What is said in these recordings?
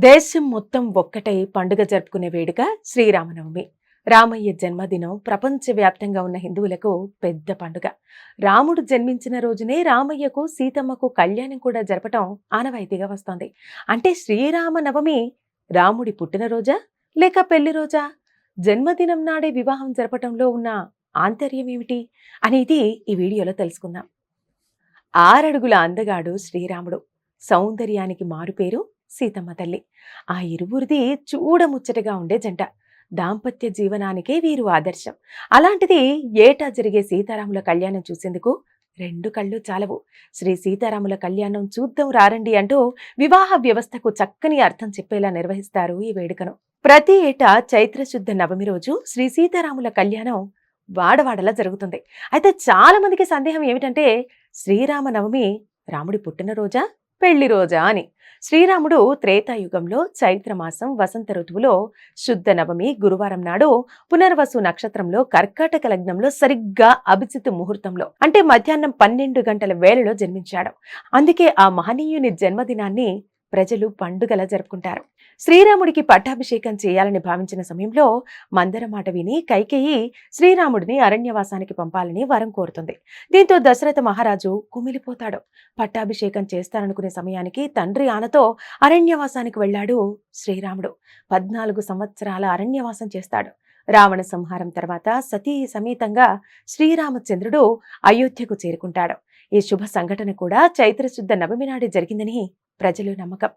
దేశం మొత్తం ఒక్కటై పండుగ జరుపుకునే వేడుక శ్రీరామనవమి. రామయ్య జన్మదినం ప్రపంచవ్యాప్తంగా ఉన్న హిందువులకు పెద్ద పండుగ. రాముడు జన్మించిన రోజునే రామయ్యకు సీతమ్మకు కళ్యాణం కూడా జరపటం ఆనవాయితీగా వస్తోంది. అంటే శ్రీరామనవమి రాముడి పుట్టినరోజా లేక పెళ్లి రోజా? జన్మదినం నాడే వివాహం జరపటంలో ఉన్న ఆంతర్యం ఏమిటి అనేది ఈ వీడియోలో తెలుసుకుందాం. 6 అడుగుల అందగాడు శ్రీరాముడు. సౌందర్యానికి మారుపేరు సీతమ్మ తల్లి. ఆ ఇరువురిది చూడముచ్చటగా ఉండే జంట. దాంపత్య జీవనానికే వీరు ఆదర్శం. అలాంటిది ఏటా జరిగే సీతారాముల కళ్యాణం చూసేందుకు 2 కళ్ళు చాలవు. శ్రీ సీతారాముల కళ్యాణం చూద్దాం రారండి అంటూ వివాహ వ్యవస్థకు చక్కని అర్థం చెప్పేలా నిర్వహిస్తారు ఈ వేడుకను. ప్రతి ఏటా చైత్రశుద్ధ నవమి రోజు శ్రీ సీతారాముల కళ్యాణం వాడవాడలా జరుగుతుంది. అయితే చాలా మందికి సందేహం ఏమిటంటే శ్రీరామనవమి రాముడి పుట్టినరోజా పెళ్లి రోజా అని. శ్రీరాముడు త్రేతాయుగంలో చైత్రమాసం వసంత ఋతువులో శుద్ధ నవమి గురువారం నాడు పునర్వసు నక్షత్రంలో కర్కాటక లగ్నంలో సరిగ్గా అభిజిత్ ముహూర్తంలో అంటే మధ్యాహ్నం 12 గంటల వేళలో జన్మించాడు. అందుకే ఆ మహనీయుని జన్మదినాన్ని ప్రజలు పండుగలా జరుపుకుంటారు. శ్రీరాముడికి పట్టాభిషేకం చేయాలని భావించిన సమయంలో మందర మాట విని కైకేయి శ్రీరాముడిని అరణ్యవాసానికి పంపాలని వరం కోరుతుంది. దీంతో దశరథ మహారాజు కుమిలిపోతాడు. పట్టాభిషేకం చేస్తాననుకునే సమయానికి తండ్రి ఆనతో అరణ్యవాసానికి వెళ్లాడు శ్రీరాముడు. 14 సంవత్సరాల అరణ్యవాసం చేస్తాడు. రావణ సంహారం తర్వాత సతీ సమేతంగా శ్రీరామచంద్రుడు అయోధ్యకు చేరుకుంటాడు. ఈ శుభ సంఘటన కూడా చైత్రశుద్ధ నవమి నాడే జరిగిందని ప్రజలు నమ్మకం.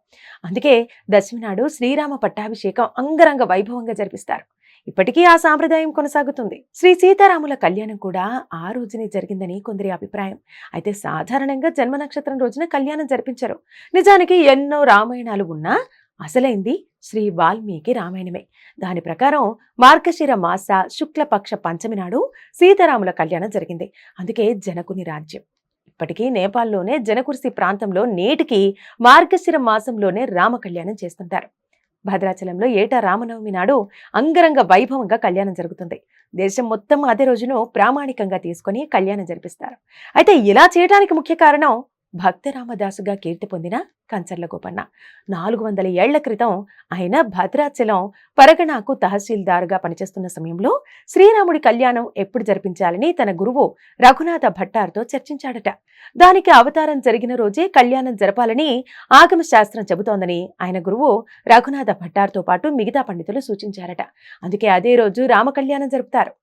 అందుకే దశమి నాడు శ్రీరామ పట్టాభిషేకం అంగరంగ వైభవంగా జరిపిస్తారు. ఇప్పటికీ ఆ సాంప్రదాయం కొనసాగుతుంది. శ్రీ సీతారాముల కళ్యాణం కూడా ఆ రోజునే జరిగిందని కొందరి అభిప్రాయం. అయితే సాధారణంగా జన్మ నక్షత్రం రోజున కళ్యాణం జరిపించరు. నిజానికి ఎన్నో రామాయణాలు ఉన్నా అసలైంది శ్రీ వాల్మీకి రామాయణమే. దాని ప్రకారం మార్గశిర మాస శుక్లపక్ష పంచమి నాడు సీతారాముల కళ్యాణం జరిగింది. అందుకే జనకుని రాజ్యం. ఇప్పటికీ నేపాల్లోనే జనకుర్సి ప్రాంతంలో నేటికి మార్గశిర మాసంలోనే రామ కళ్యాణం చేస్తుంటారు. భద్రాచలంలో ఏటా రామనవమి నాడు అంగరంగ వైభవంగా కళ్యాణం జరుగుతుంది. దేశం మొత్తం అదే రోజును ప్రామాణికంగా తీసుకుని కళ్యాణం జరిపిస్తారు. అయితే ఇలా చేయడానికి ముఖ్య కారణం భక్త రామదాసుగా కీర్తి పొందిన కంచర్ల గోపన్న. 400 ఏళ్ల క్రితం ఆయన భద్రాచలం పరగణాకు తహసీల్దారుగా పనిచేస్తున్న సమయంలో శ్రీరాముడి కళ్యాణం ఎప్పుడు జరిపించాలని తన గురువు రఘునాథ భట్టార్తో చర్చించాడట. దానికి అవతారం జరిగిన రోజే కళ్యాణం జరపాలని ఆగమ శాస్త్రం చెబుతోందని ఆయన గురువు రఘునాథ భట్టార్తో పాటు మిగతా పండితులు సూచించారట. అందుకే అదే రోజు రామ కళ్యాణం జరుపుతారు.